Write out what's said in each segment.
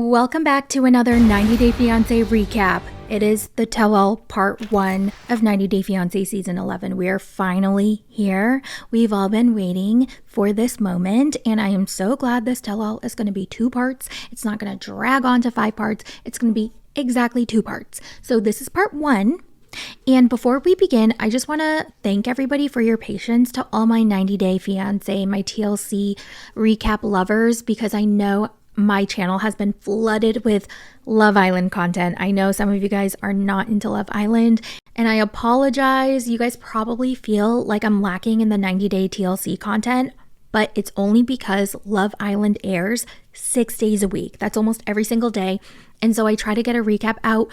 Welcome back to another 90 Day Fiancé recap. It is the tell-all part 1 of 90 Day Fiancé season 11. We are finally here. We've all been waiting for this moment, and I am so glad this tell-all is going to be 2 parts. It's not going to drag on to 5 parts. It's going to be exactly 2 parts. So this is part 1. And before we begin, I just want to thank everybody for your patience, to all my 90 Day Fiancé, my TLC recap lovers, because I know my channel has been flooded with Love Island content. I know some of you guys are not into Love Island, and I apologize. You guys probably feel like I'm lacking in the 90 Day TLC content, but it's only because Love Island airs 6 days a week. That's almost every single day. And so I try to get a recap out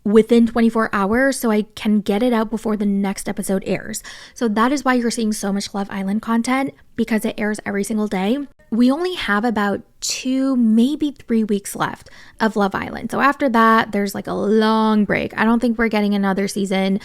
within 24 hours so I can get it out before the next episode airs. So that is why you're seeing so much Love Island content, because it airs every single day. We only have about 2, maybe 3 weeks left of Love Island. So after that, there's like a long break. I don't think we're getting another season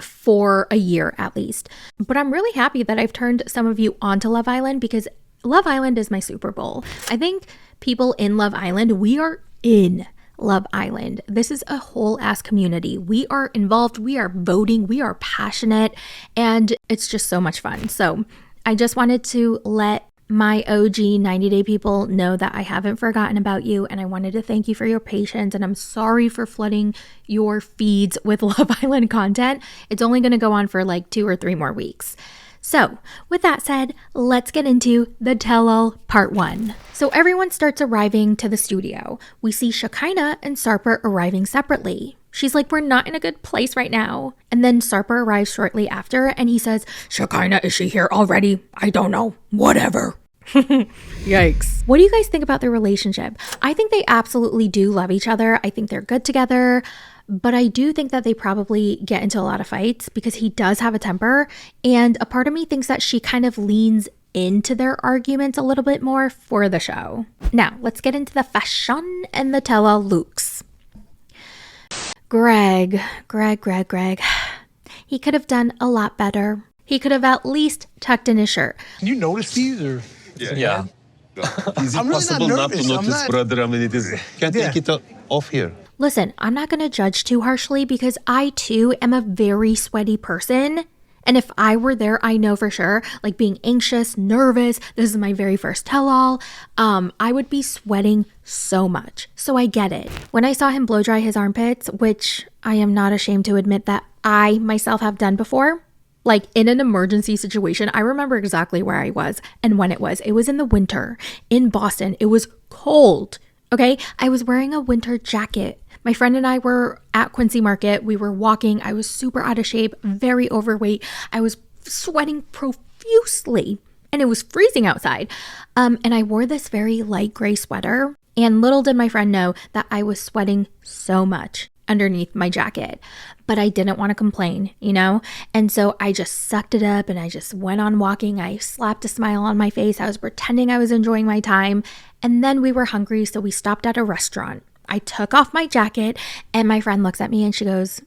for a year at least. But I'm really happy that I've turned some of you onto Love Island, because Love Island is my Super Bowl. I think people in Love Island, we are in Love Island. This is a whole ass community. We are involved, we are voting, we are passionate, and it's just so much fun. So I just wanted to let my OG 90 Day people know that I haven't forgotten about you, and I wanted to thank you for your patience, and I'm sorry for flooding your feeds with Love Island content. It's only going to go on for like 2 or 3 more weeks. So with that said, let's get into the tell-all part 1. So everyone starts arriving to the studio. We see Shekinah and Sarper arriving separately. She's like, we're not in a good place right now. And then Sarper arrives shortly after, and he says, Shekinah, is she here already? I don't know. Whatever. Yikes. What do you guys think about their relationship? I think they absolutely do love each other. I think they're good together. But I do think that they probably get into a lot of fights, because he does have a temper. And a part of me thinks that she kind of leans into their arguments a little bit more for the show. Now, let's get into the fashion and the tell-all looks. Greg. He could have done a lot better. He could have at least tucked in his shirt. Can you notice these, or? Yeah. Is it possible not to notice, brother? I mean, can't take it off here. Listen, I'm not going to judge too harshly, because I too am a very sweaty person. And if I were there, I know for sure, like being anxious, nervous, this is my very first tell-all, I would be sweating so much. So I get it. When I saw him blow dry his armpits, which I am not ashamed to admit that I myself have done before, like in an emergency situation, I remember exactly where I was and when it was. It was in the winter in Boston. It was cold. Okay, I was wearing a winter jacket. My friend and I were at Quincy Market. We were walking. I was super out of shape, very overweight. I was sweating profusely, and it was freezing outside. And I wore this very light gray sweater. And little did my friend know that I was sweating so much underneath my jacket. But I didn't want to complain, you know? And so I just sucked it up and I just went on walking. I slapped a smile on my face. I was pretending I was enjoying my time. And then we were hungry, so we stopped at a restaurant. I took off my jacket, and my friend looks at me and she goes,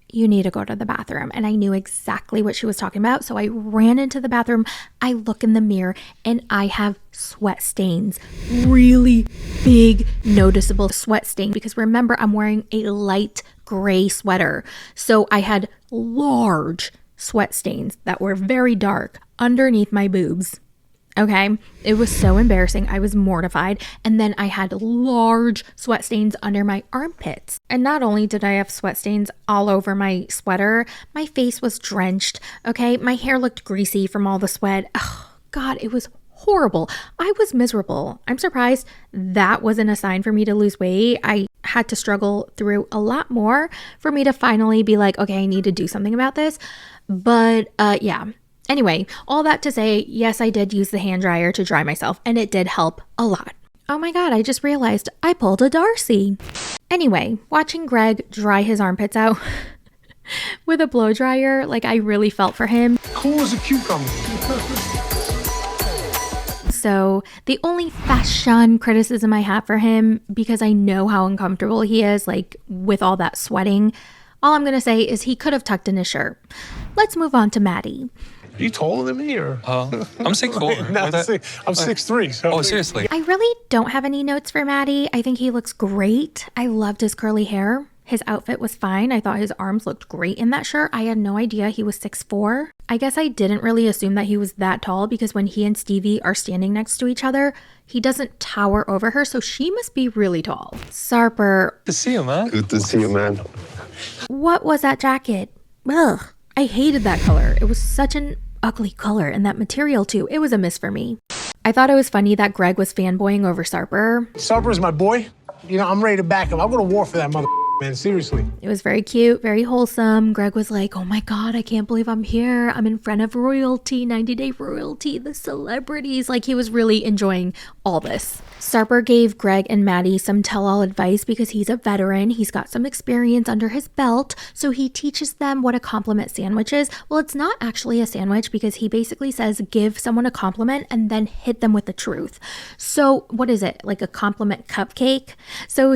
you need to go to the bathroom. And I knew exactly what she was talking about. So I ran into the bathroom. I look in the mirror and I have sweat stains, really big, noticeable sweat stain, because remember, I'm wearing a light gray sweater. So I had large sweat stains that were very dark underneath my boobs. Okay, it was so embarrassing. I was mortified. And then I had large sweat stains under my armpits. And not only did I have sweat stains all over my sweater, my face was drenched. Okay, my hair looked greasy from all the sweat. Oh, God, it was horrible. I was miserable. I'm surprised that wasn't a sign for me to lose weight. I had to struggle through a lot more for me to finally be like, okay, I need to do something about this. But yeah. Anyway, all that to say, yes, I did use the hand dryer to dry myself, and it did help a lot. Oh my God, I just realized I pulled a Darcy. Anyway, watching Greg dry his armpits out with a blow dryer, like I really felt for him. Cool as a cucumber. So the only fashion criticism I have for him, because I know how uncomfortable he is, like with all that sweating, all I'm going to say is he could have tucked in his shirt. Let's move on to Maddie. Are you taller than me, or? I'm 6'4". No, I'm 6'3". So Oh, seriously? I really don't have any notes for Maddie. I think he looks great. I loved his curly hair. His outfit was fine. I thought his arms looked great in that shirt. I had no idea he was 6'4". I guess I didn't really assume that he was that tall because when he and Stevie are standing next to each other, he doesn't tower over her, so she must be really tall. Sarper. Good to see you, man. Good to see you, man. What was that jacket? Ugh, I hated that color. It was such an ugly color, and that material too. It was a miss for me. I thought it was funny that Greg was fanboying over Sarper. Sarper's my boy. You know, I'm ready to back him. I'll go to war for that mother. Man, seriously. It was very cute, very wholesome. Greg was like, oh my God, I can't believe I'm here. I'm in front of royalty, 90 Day royalty, the celebrities. Like, he was really enjoying all this. Sarper gave Greg and Maddie some tell-all advice because he's a veteran. He's got some experience under his belt. So he teaches them what a compliment sandwich is. Well, it's not actually a sandwich because he basically says, give someone a compliment and then hit them with the truth. So what is it? Like a compliment cupcake? So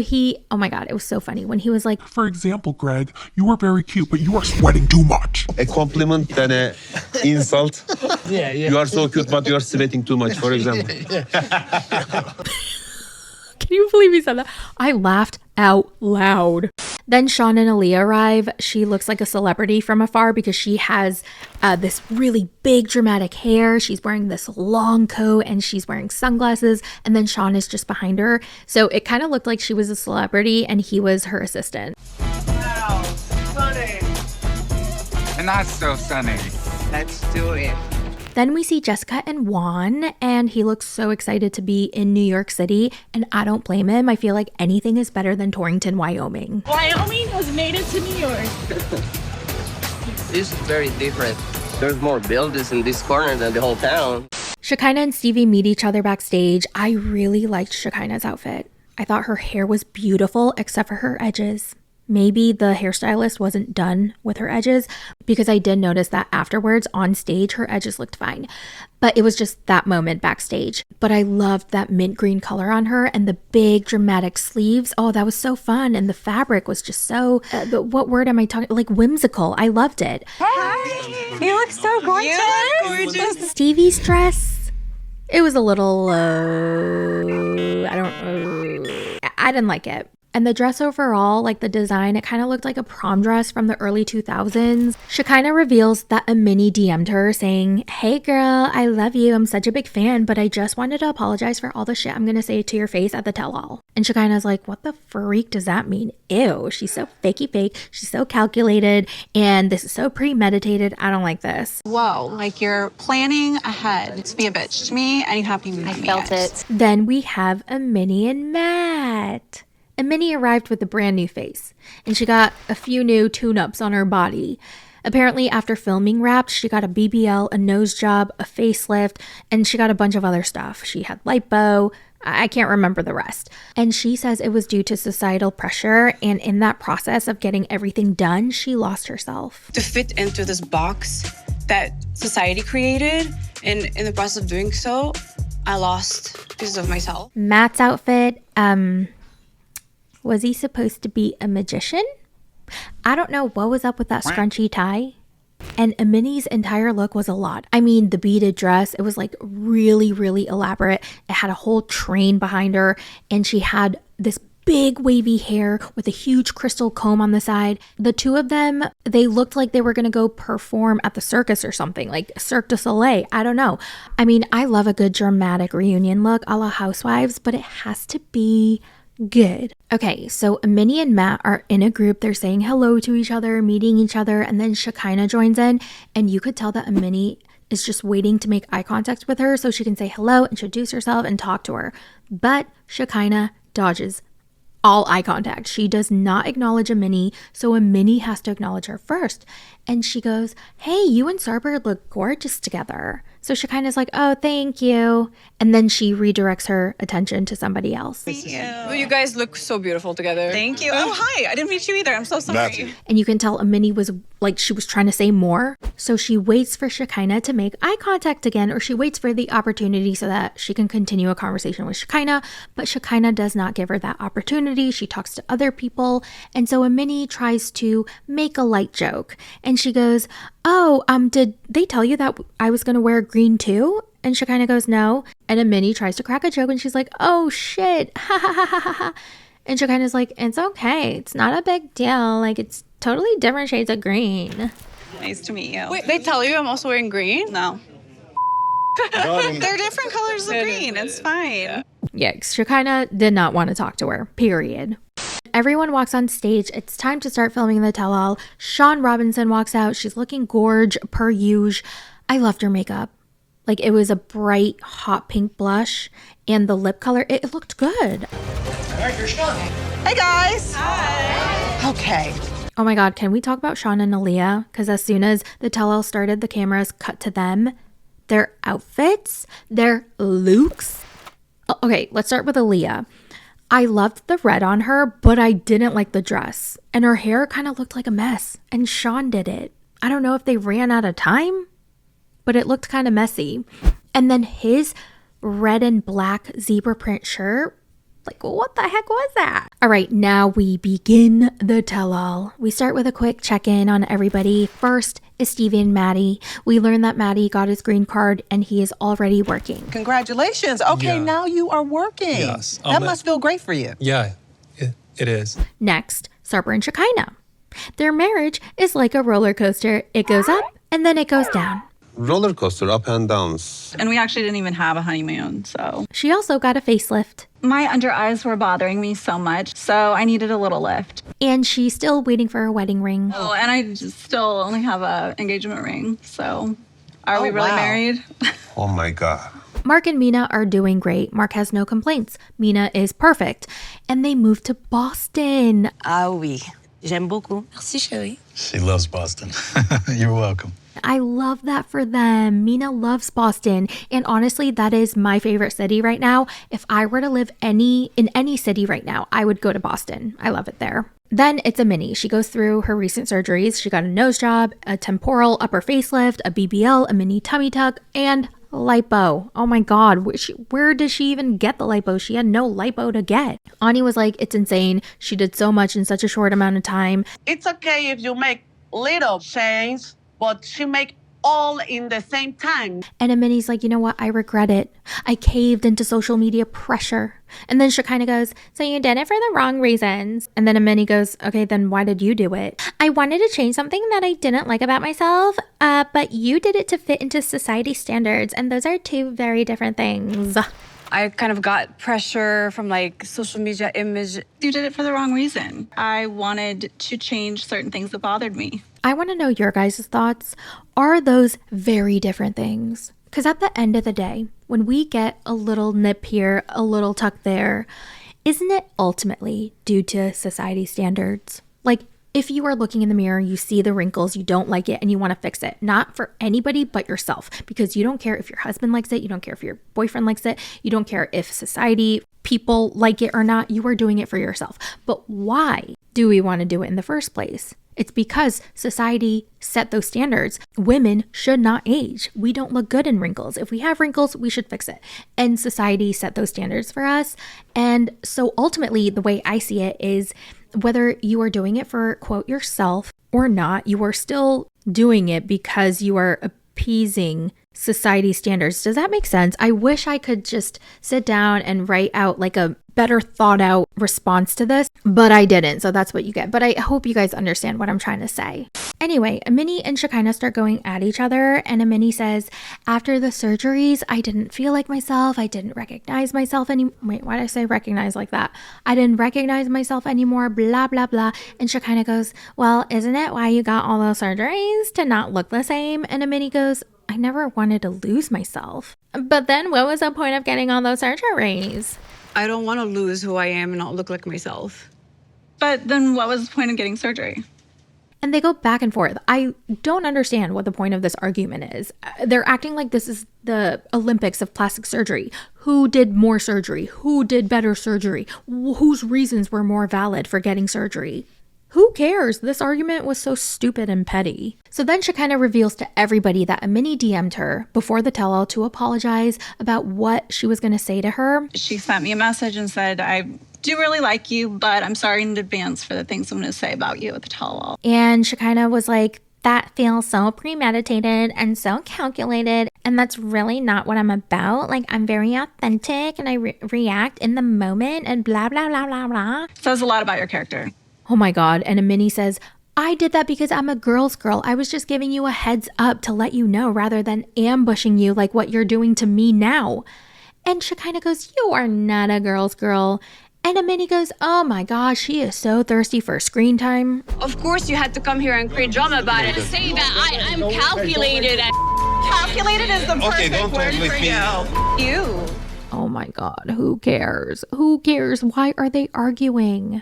oh my God, it was so funny when he was like, for example, Greg, you are very cute, but you are sweating too much. A compliment than a insult. Yeah. You are so cute, but you are sweating too much, for example. Can you believe he said that? I laughed out loud. Then Sean and Aaliyah arrive. She looks like a celebrity from afar because she has this really big dramatic hair. She's wearing this long coat and she's wearing sunglasses. And then Sean is just behind her. So it kind of looked like she was a celebrity and he was her assistant. Wow, sunny. And not so sunny. Let's do it. Then we see Jessica and Juan, and he looks so excited to be in New York City, and I don't blame him. I feel like anything is better than Torrington, Wyoming. Wyoming was native to New York. This is very different. There's more buildings in this corner than the whole town. Shekinah and Stevie meet each other backstage. I really liked Shekinah's outfit. I thought her hair was beautiful except for her edges. Maybe the hairstylist wasn't done with her edges because I did notice that afterwards on stage, her edges looked fine. But it was just that moment backstage. But I loved that mint green color on her and the big dramatic sleeves. Oh, that was so fun. And the fabric was just so, what word am I talking? Like whimsical. I loved it. Hi, you look so gorgeous. You look gorgeous. Stevie's dress, it was a little, I didn't like it. And the dress overall, like the design, it kind of looked like a prom dress from the early 2000s. Shekinah reveals that Ameni DM'd her saying, hey girl, I love you. I'm such a big fan, but I just wanted to apologize for all the shit I'm going to say to your face at the tell-all. And Shekinah's like, what the freak does that mean? Ew, she's so fakey fake. She's so calculated. And this is so premeditated. I don't like this. Whoa, like you're planning ahead to be a bitch to me and you haven't even met me felt yet. it. Then we have Ameni and Matt. Ameni arrived with a brand new face, and she got a few new tune-ups on her body. Apparently, after filming Wrapped, she got a BBL, a nose job, a facelift, and she got a bunch of other stuff. She had lipo. I can't remember the rest. And she says it was due to societal pressure, and in that process of getting everything done, she lost herself. To fit into this box that society created, and in the process of doing so, I lost pieces of myself. Matt's outfit, was he supposed to be a magician? I don't know what was up with that scrunchy tie. And Ameni's entire look was a lot. I mean, the beaded dress, it was like really, really elaborate. It had a whole train behind her, and she had this big wavy hair with a huge crystal comb on the side. The two of them, they looked like they were going to go perform at the circus or something, like Cirque du Soleil. I don't know. I mean, I love a good dramatic reunion look a la Housewives, but it has to be good. Okay, so Ameni and Matt are in a group. They're saying hello to each other, meeting each other, and then Shekinah joins in, and you could tell that Ameni is just waiting to make eye contact with her so she can say hello, introduce herself, and talk to her. But Shekinah dodges all eye contact. She does not acknowledge Ameni, so Ameni has to acknowledge her first. And she goes, hey, you and Sarper look gorgeous together. So Shekinah's like, oh, thank you. And then she redirects her attention to somebody else. You guys look so beautiful together. Thank you. Oh, hi. I didn't meet you either. I'm so sorry. And you can tell Ameni was like, she was trying to say more. So she waits for Shekinah to make eye contact again, or she waits for the opportunity so that she can continue a conversation with Shekinah. But Shekinah does not give her that opportunity. She talks to other people. And so Ameni tries to make a light joke. And she goes, oh, did they tell you that I was going to wear green too? And Shekinah goes, no. And Ameni tries to crack a joke and she's like, oh shit. Ha ha ha ha ha ha. And Shekinah's like, it's okay. It's not a big deal. Like, it's totally different shades of green. Nice to meet you. Wait, they tell you I'm also wearing green? No. They're different colors of green. It's fine. Yeah, Shekinah did not want to talk to her, period. Everyone walks on stage. It's time to start filming the tell-all. Sean Robinson walks out. She's looking gorge per usual. I loved her makeup. Like, it was a bright, hot pink blush. And the lip color, it looked good. Hey, guys. Hi. Okay. Oh my God, can we talk about Sean and Aaliyah? Because as soon as the tell-all started, the cameras cut to them. Their outfits, their looks. Okay, let's start with Aaliyah. I loved the red on her, but I didn't like the dress. And her hair kind of looked like a mess. And Sean did it. I don't know if they ran out of time, but it looked kind of messy. And then his red and black zebra print shirt. Like, what the heck was that? All right, now we begin the tell-all. We start with a quick check-in on everybody. First is Stevie and Maddie. We learned that Maddie got his green card and he is already working. Congratulations. Okay, Now you are working. Yes. That must feel great for you. Yeah, it is. Next, Sarper and Shekinah. Their marriage is like a roller coaster. It goes up and then it goes down. Roller coaster, up and downs. And we actually didn't even have a honeymoon, so. She also got a facelift. My under eyes were bothering me so much, so I needed a little lift. And she's still waiting for her wedding ring. Oh, and I just still only have a engagement ring, so. Are we really married? Oh my God. Mark and Mina are doing great. Mark has no complaints. Mina is perfect. And they moved to Boston. Ah oui. J'aime beaucoup. Merci, chérie. She loves Boston. You're welcome. I love that for them. Mina loves Boston. And honestly, that is my favorite city right now. If I were to live in any city right now, I would go to Boston. I love it there. Then it's Ameni. She goes through her recent surgeries. She got a nose job, a temporal upper facelift, a BBL, a mini tummy tuck, and lipo. Oh my God. Where did she even get the lipo? She had no lipo to get. Ani was like, it's insane. She did so much in such a short amount of time. It's okay if you make little change, but she make all in the same time. And Ameni's like, you know what? I regret it. I caved into social media pressure. And then Shekinah goes, so you did it for the wrong reasons. And then Ameni goes, okay, then why did you do it? I wanted to change something that I didn't like about myself, but you did it to fit into society standards. And those are two very different things. I kind of got pressure from like social media image. You did it for the wrong reason. I wanted to change certain things that bothered me. I want to know your guys' thoughts. Are those very different things? Because at the end of the day, when we get a little nip here, a little tuck there, isn't it ultimately due to society standards? Like, if you are looking in the mirror, you see the wrinkles, you don't like it, and you want to fix it. Not for anybody but yourself. Because you don't care if your husband likes it, you don't care if your boyfriend likes it, you don't care if society, people like it or not, you are doing it for yourself. But why do we want to do it in the first place? It's because society set those standards. Women should not age. We don't look good in wrinkles. If we have wrinkles, we should fix it. And society set those standards for us. And so ultimately, the way I see it is whether you are doing it for, quote, yourself or not, you are still doing it because you are appeasing society standards. Does that make sense? I wish I could just sit down and write out like a better thought out response to this, but I didn't. So that's what you get. But I hope you guys understand what I'm trying to say. Anyway, Ameni and Shekinah start going at each other, and Ameni says, after the surgeries, I didn't feel like myself. I didn't recognize myself anymore. Wait, why did I say recognize like that? I didn't recognize myself anymore, blah, blah, blah. And Shekinah goes, well, isn't it why you got all those surgeries? To not look the same? And Ameni goes, I never wanted to lose myself. But then what was the point of getting all those surgeries? I don't want to lose who I am and not look like myself. But then what was the point of getting surgery? And they go back and forth. I don't understand what the point of this argument is. They're acting like this is the Olympics of plastic surgery. Who did more surgery? Who did better surgery? Whose reasons were more valid for getting surgery? Who cares? This argument was so stupid and petty. So then Shekinah reveals to everybody that Ameni DM'd her before the tell-all to apologize about what she was going to say to her. She sent me a message and said, I do really like you, but I'm sorry in advance for the things I'm going to say about you at the tell-all. And Shekinah was like, that feels so premeditated and so calculated, and that's really not what I'm about. Like, I'm very authentic and I react in the moment and blah, blah, blah, blah, blah. Says a lot about your character. Oh my God. And Ameni says, I did that because I'm a girl's girl. I was just giving you a heads up to let you know rather than ambushing you like what you're doing to me now. And Shekinah goes, you are not a girl's girl. And Ameni goes, oh my gosh, she is so thirsty for screen time. Of course you had to come here and create drama about it. Say that I'm calculated. Calculated is the perfect word for you. You. Oh my God, who cares? Who cares? Why are they arguing?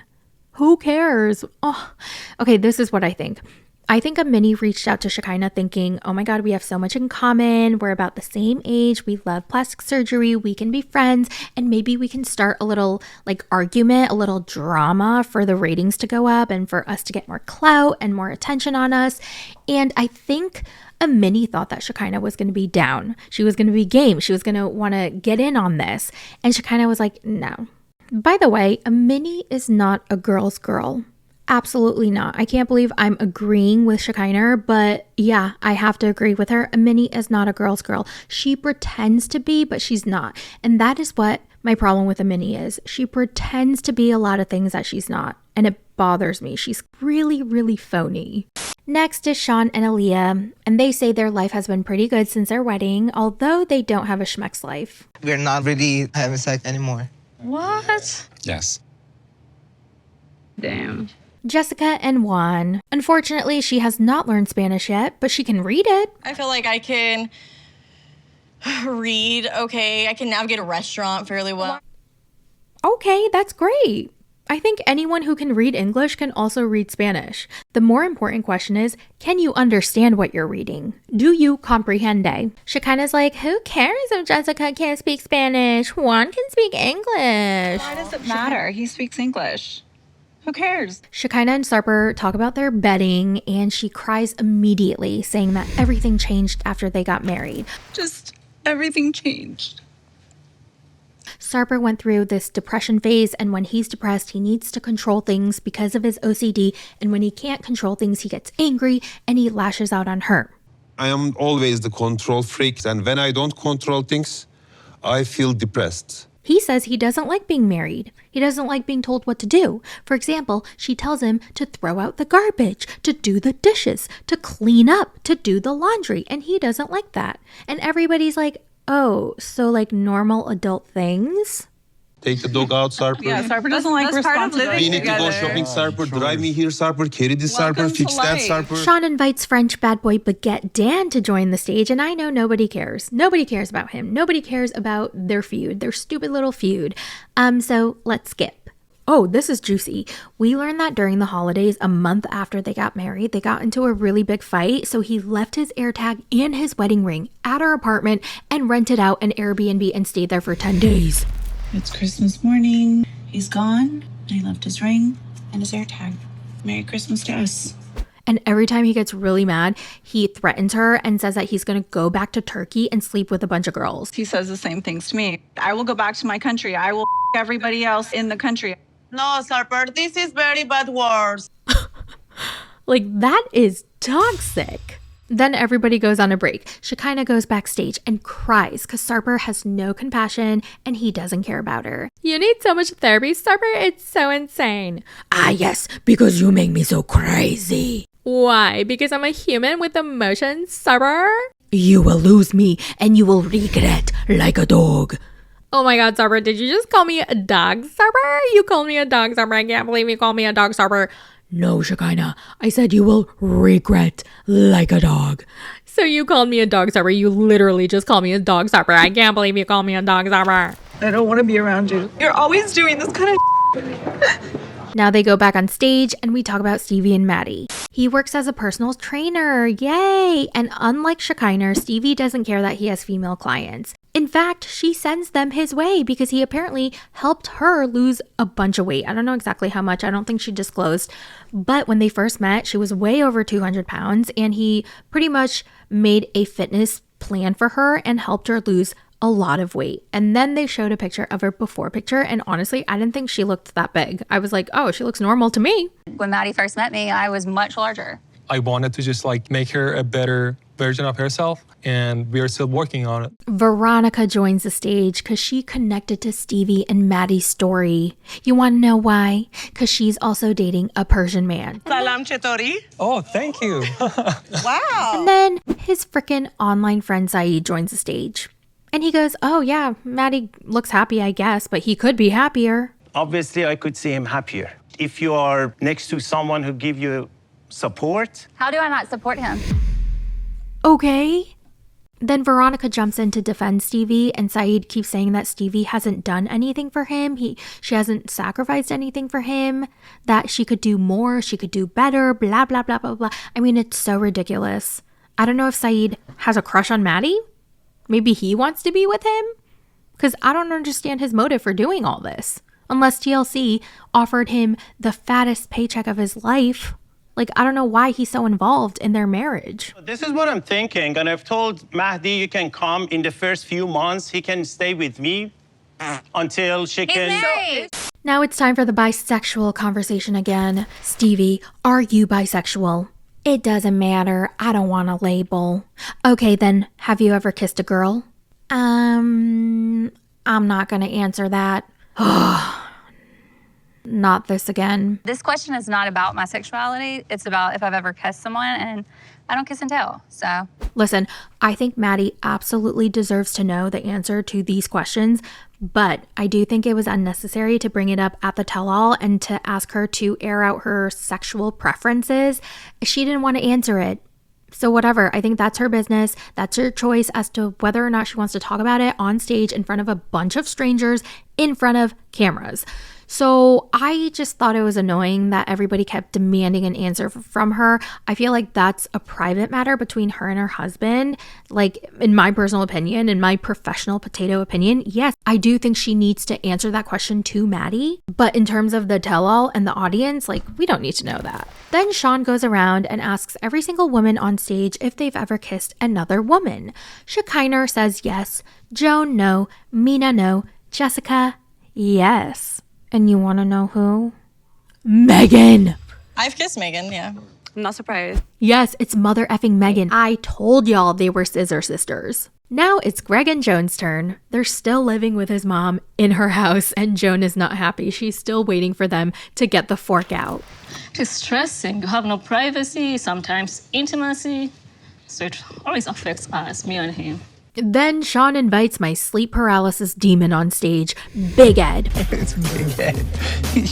Who cares? Oh, okay, this is what I think. I think Ameni reached out to Shekinah thinking, oh my God, we have so much in common. We're about the same age. We love plastic surgery. We can be friends. And maybe we can start a little like argument, a little drama for the ratings to go up and for us to get more clout and more attention on us. And I think Ameni thought that Shekinah was going to be down. She was going to be game. She was going to want to get in on this. And Shekinah was like, no. By the way, Ameni is not a girl's girl. Absolutely not. I can't believe I'm agreeing with Shekinah, but yeah, I have to agree with her. Ameni is not a girl's girl. She pretends to be, but she's not. And that is what my problem with Ameni is. She pretends to be a lot of things that she's not. And it bothers me. She's really, really phony. Next is Sean and Aaliyah, and they say their life has been pretty good since their wedding, although they don't have a schmeck's life. We're not really having sex anymore. What? Yes. Damn. Jessica and Juan. Unfortunately, she has not learned Spanish yet, but she can read it. I feel like I can read okay. I can navigate a restaurant fairly well. Okay, that's great. I think anyone who can read English can also read Spanish. The more important question is, can you understand what you're reading? Do you comprehende? Shekinah's like, who cares if Jessica can't speak Spanish? Juan can speak English. Why does it matter? He speaks English. Who cares? Shekinah and Sarper talk about their bedding, and she cries immediately, saying that everything changed after they got married. Just everything changed. Sarper went through this depression phase, and when he's depressed, he needs to control things because of his OCD, and when he can't control things, he gets angry and he lashes out on her. I am always the control freak, and when I don't control things, I feel depressed. He says he doesn't like being married. He doesn't like being told what to do. For example, she tells him to throw out the garbage, to do the dishes, to clean up, to do the laundry, and he doesn't like that. And everybody's like, oh, so like normal adult things? Take the dog out, Sarper. Yeah, Sarper doesn't like responsibility. We need to go shopping, Sarper. Drive me here, Sarper. Carry this, Sarper. Fix that, Sarper. Sean invites French bad boy Baguette Dan to join the stage, and I know nobody cares. Nobody cares about him. Nobody cares about their feud, their stupid little feud. So let's skip. Oh, this is juicy. We learned that during the holidays, a month after they got married, they got into a really big fight. So he left his AirTag and his wedding ring at our apartment and rented out an Airbnb and stayed there for 10 days. It's Christmas morning. He's gone. He left his ring and his AirTag. Merry Christmas to us. And every time he gets really mad, he threatens her and says that he's going to go back to Turkey and sleep with a bunch of girls. He says the same things to me. I will go back to my country. I will everybody else in the country. No, Sarper, this is very bad words. Like, that is toxic. Then everybody goes on a break. Shekinah goes backstage and cries because Sarper has no compassion and he doesn't care about her. You need so much therapy, Sarper. It's so insane. Ah, yes, because you make me so crazy. Why? Because I'm a human with emotions, Sarper? You will lose me and you will regret like a dog. Oh my God, Sarper, did you just call me a dog, Sarper? You called me a dog, Sarper. I can't believe you called me a dog, Sarper. No, Shekinah, I said you will regret like a dog. So you called me a dog, Sarper. You literally just called me a dog, Sarper. I can't believe you called me a dog, Sarper. I don't want to be around you. You're always doing this kind of Now they go back on stage and we talk about Stevie and Maddie. He works as a personal trainer, yay! And unlike Shekinah, Stevie doesn't care that he has female clients. In fact, she sends them his way because he apparently helped her lose a bunch of weight. I don't know exactly how much. I don't think she disclosed. But when they first met, she was way over 200 pounds and he pretty much made a fitness plan for her and helped her lose a lot of weight. And then they showed a picture of her before picture. And honestly, I didn't think she looked that big. I was like, oh, she looks normal to me. When Maddie first met me, I was much larger. I wanted to just like make her a better version of herself, and we are still working on it. Veronica joins the stage because she connected to Stevie and Maddie's story. You want to know why? Because she's also dating a Persian man. Salam chetori. Oh, thank you. Wow. And then his frickin' online friend Saeed joins the stage. And he goes, oh yeah, Maddie looks happy, I guess, but he could be happier. Obviously, I could see him happier. If you are next to someone who give you support. How do I not support him? Okay. Then Veronica jumps in to defend Stevie, and Saeed keeps saying that Stevie hasn't done anything for him. She hasn't sacrificed anything for him, that she could do more, she could do better, blah, blah, blah, blah, blah. I mean, it's so ridiculous. I don't know if Saeed has a crush on Maddie. Maybe he wants to be with him? Because I don't understand his motive for doing all this. Unless TLC offered him the fattest paycheck of his life. Like, I don't know why he's so involved in their marriage. This is what I'm thinking. And I've told Mahdi you can come in the first few months. He can stay with me until she can... Now it's time for the bisexual conversation again. Stevie, are you bisexual? It doesn't matter. I don't want a label. Okay, then, have you ever kissed a girl? I'm not gonna answer that. Not this again. This question is not about my sexuality. It's about if I've ever kissed someone, and I don't kiss and tell, so. Listen, I think Maddie absolutely deserves to know the answer to these questions, but I do think it was unnecessary to bring it up at the tell-all and to ask her to air out her sexual preferences. She didn't want to answer it. So whatever, I think that's her business. That's her choice as to whether or not she wants to talk about it on stage in front of a bunch of strangers in front of cameras. So I just thought it was annoying that everybody kept demanding an answer from her. I feel like that's a private matter between her and her husband. Like, in my personal opinion, in my professional potato opinion, yes, I do think she needs to answer that question to Maddie. But in terms of the tell-all and the audience, like, we don't need to know that. Then Sean goes around and asks every single woman on stage if they've ever kissed another woman. Shekinah says yes, Joan no, Mina no, Jessica yes. And you want to know who? Megan! I've kissed Megan, yeah. I'm not surprised. Yes, it's mother effing Megan. I told y'all they were scissor sisters. Now it's Greg and Joan's turn. They're still living with his mom in her house, and Joan is not happy. She's still waiting for them to get the fork out. It's stressing. You have no privacy, sometimes intimacy. So it always affects us, me and him. Then Sean invites my sleep paralysis demon on stage, Big Ed. It's Big Ed.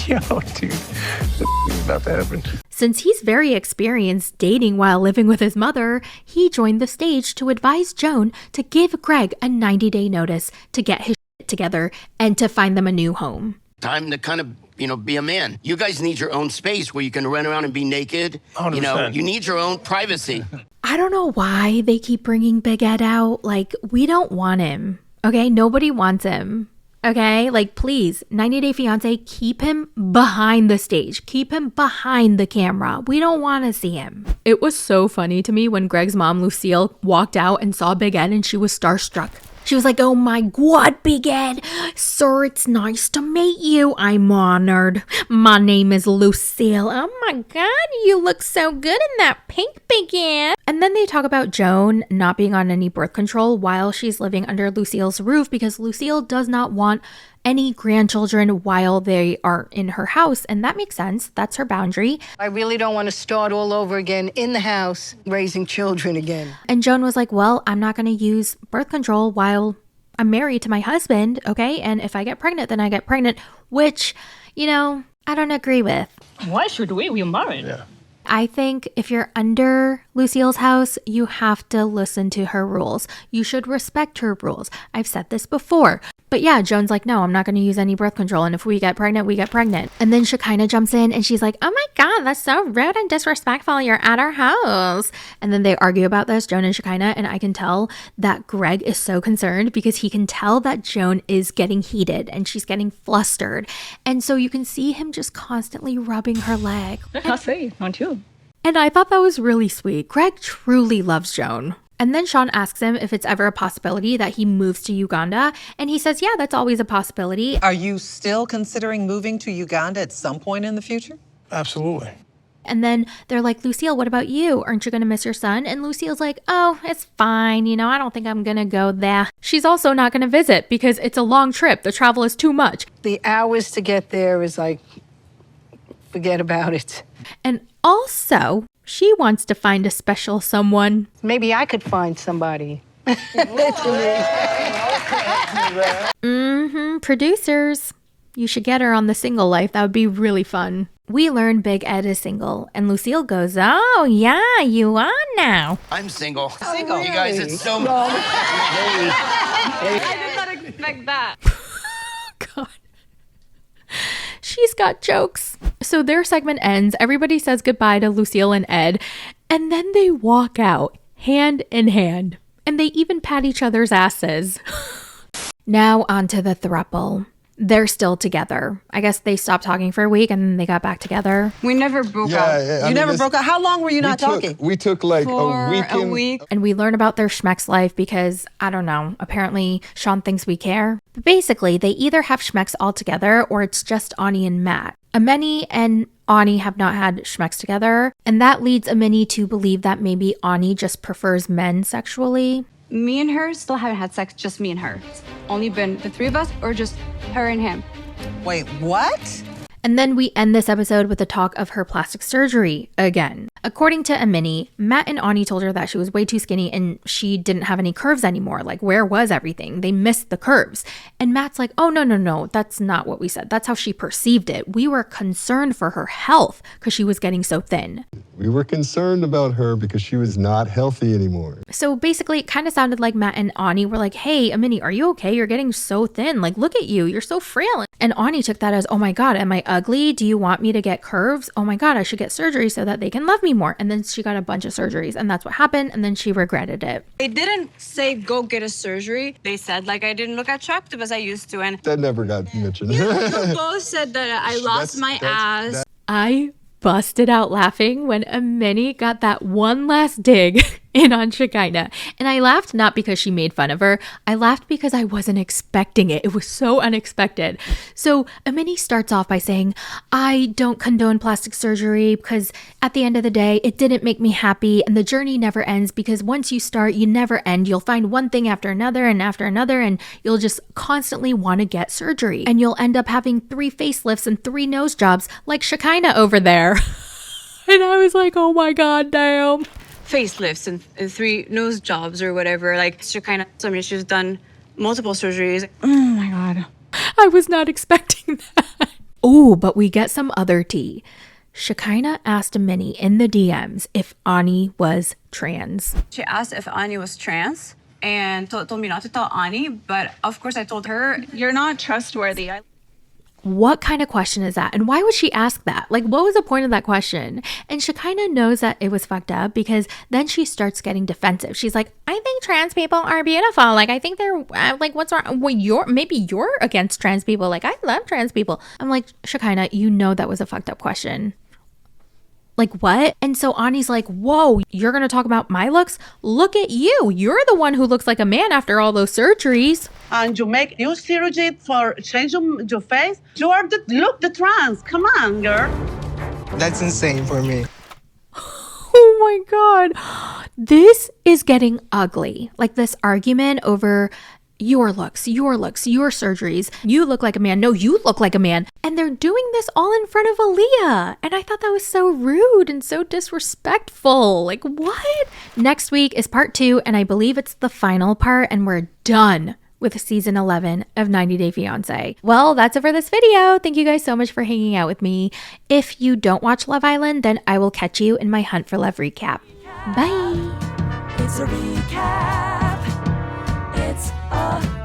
Yo, dude. What's about to happen? Since he's very experienced dating while living with his mother, he joined the stage to advise Joan to give Greg a 90-day notice to get his shit together and to find them a new home. Time to kind of, be a man. You guys need your own space where you can run around and be naked. 100%. You need your own privacy. I don't know why they keep bringing Big Ed out. Like, we don't want him, okay? Nobody wants him, okay? Like, please, 90 Day Fiancé, keep him behind the stage. Keep him behind the camera. We don't want to see him. It was so funny to me when Greg's mom, Lucille, walked out and saw Big Ed and she was starstruck. She was like, oh my God, Big Ed. Sir, it's nice to meet you. I'm honored. My name is Lucille. Oh my God, you look so good in that pink, Big Ed. And then they talk about Joan not being on any birth control while she's living under Lucille's roof because Lucille does not want any grandchildren while they are in her house. And that makes sense. That's her boundary. I really don't want to start all over again in the house raising children again. And Joan was like, well, I'm not going to use birth control while I'm married to my husband, okay? And if I get pregnant, then I get pregnant, which, I don't agree with. Why should we? We're married. Yeah. I think if you're under Lucille's house, you have to listen to her rules. You should respect her rules. I've said this before. But yeah, Joan's like, no, I'm not going to use any birth control. And if we get pregnant, we get pregnant. And then Shekinah jumps in and she's like, oh my God, that's so rude and disrespectful. You're at our house. And then they argue about this, Joan and Shekinah. And I can tell that Greg is so concerned because he can tell that Joan is getting heated and she's getting flustered. And so you can see him just constantly rubbing her leg. I say, don't you? And I thought that was really sweet. Greg truly loves Joan. And then Sean asks him if it's ever a possibility that he moves to Uganda. And he says, yeah, that's always a possibility. Are you still considering moving to Uganda at some point in the future? Absolutely. And then they're like, Lucille, what about you? Aren't you going to miss your son? And Lucille's like, oh, it's fine. You know, I don't think I'm going to go there. She's also not going to visit because it's a long trip. The travel is too much. The hours to get there is like, forget about it. And also, she wants to find a special someone. Maybe I could find somebody. Producers. You should get her on the single life. That would be really fun. We learn Big Ed is single, and Lucille goes, oh, yeah, you are now. I'm single. Single. You guys, it's so... I did not expect that. God. She's got jokes. So their segment ends. Everybody says goodbye to Lucille and Ed. And then they walk out hand in hand. And they even pat each other's asses. Now onto the throuple. They're still together. I guess they stopped talking for a week and then they got back together. We never broke up. You never broke up? How long were you not talking? We took like For a a week. And we learn about their schmeck's life because, I don't know, apparently Sean thinks we care. But basically, they either have schmecks all together or it's just Ani and Matt. Ameni and Ani have not had schmecks together. And that leads Ameni to believe that maybe Ani just prefers men sexually. Me and her still haven't had sex, just me and her. It's only been the three of us or just her and him. Wait, what? And then we end this episode with a talk of her plastic surgery again. According to Ameni, Matt and Ani told her that she was way too skinny and she didn't have any curves anymore. Like, where was everything? They missed the curves. And Matt's like, oh, no, that's not what we said. That's how she perceived it. We were concerned for her health because she was getting so thin. We were concerned about her because she was not healthy anymore. So basically, it kind of sounded like Matt and Ani were like, hey, Ameni, are you okay? You're getting so thin. Like, look at you. You're so frail. And Ani took that as, oh my God, am I ugly? Do you want me to get curves? Oh my God, I should get surgery so that they can love me more. And then she got a bunch of surgeries and that's what happened. And then she regretted it. They didn't say go get a surgery. They said like I didn't look attractive as I used to. And That never got mentioned. you both said that I lost my ass. I busted out laughing when Ameni got that one last dig in on Shekinah. And I laughed not because she made fun of her. I laughed because I wasn't expecting it. It was so unexpected. So Ameni starts off by saying, I don't condone plastic surgery because at the end of the day, it didn't make me happy. And the journey never ends because once you start, you never end. You'll find one thing after another, and you'll just constantly want to get surgery. And you'll end up having 3 facelifts and 3 nose jobs like Shekinah over there. And I was like, oh my God, damn. Facelifts and 3 nose jobs or whatever. Like Shekinah, I mean, she's done multiple surgeries. Oh my God. I was not expecting that. Oh, but we get some other tea. Shekinah asked Ameni in the DMs if Ani was trans. She asked if Ani was trans and told me not to tell Ani, but of course I told her, you're not trustworthy. What kind of question is that? And why would she ask that? Like, what was the point of that question? And Shekinah knows that it was fucked up because then she starts getting defensive. She's like, I think trans people are beautiful. Like, I think they're like, what's wrong? Well, maybe you're against trans people. Like, I love trans people. I'm like, Shekinah, you know that was a fucked up question. Like, what? And so Ani's like, whoa, you're going to talk about my looks? Look at you. You're the one who looks like a man after all those surgeries. And you make new surgery for changing your face? You are the trans. Come on, girl. That's insane for me. Oh my God. This is getting ugly. Like this argument over your looks, your surgeries. You look like a man. No, you look like a man. And they're doing this all in front of Aaliyah. And I thought that was so rude and so disrespectful. Like, what? Next week is part 2, and I believe it's the final part, and we're done with season 11 of 90 Day Fiancé. Well, that's it for this video. Thank you guys so much for hanging out with me. If you don't watch Love Island, then I will catch you in my Hunt for Love recap. Bye. It's a recap. It's a